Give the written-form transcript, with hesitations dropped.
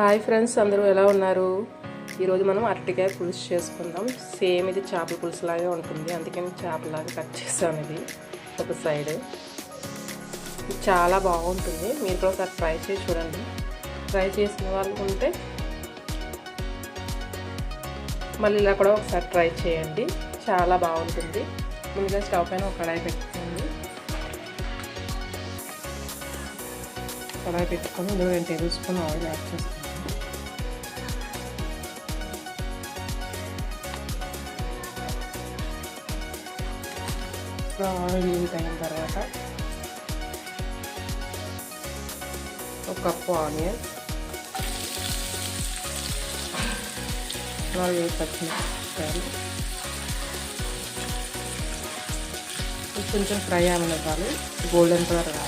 Hi friends, అందరూ ఎలా ఉన్నారు? ఈరోజు మనం అరటికాయ పులుసు చేసుకుందాం. సేమ్ ఇది చేపల పులుసు లాగే ఉంటుంది, అందుకని చేపలాగా కట్ చేసాను. ఇది ఒక సైడ్ ఇది చాలా బాగుంటుంది. మీరు కూడా ఒకసారి ట్రై చేసి చూడండి. ట్రై చేసిన వాళ్ళు ఉంటే మళ్ళీ ఇలా కూడా ఒకసారి ట్రై చేయండి, చాలా బాగుంటుంది. ముందుగా స్టవ్ పైన ఒక కడాయి పెట్టుకోండి. కడాయి పెట్టుకొని ఇందులో 2 టేబుల్ స్పూన్ ఆయిల్ యాడ్ చేసుకోండి. ఆయిల్ హీట్ అయిన తర్వాత ఒక కప్పు ఆనియన్, 4 పచ్చిమిరపకాయలు కొంచెం ఫ్రై అవ్వాలి, గోల్డెన్ కలర్ రావాలి.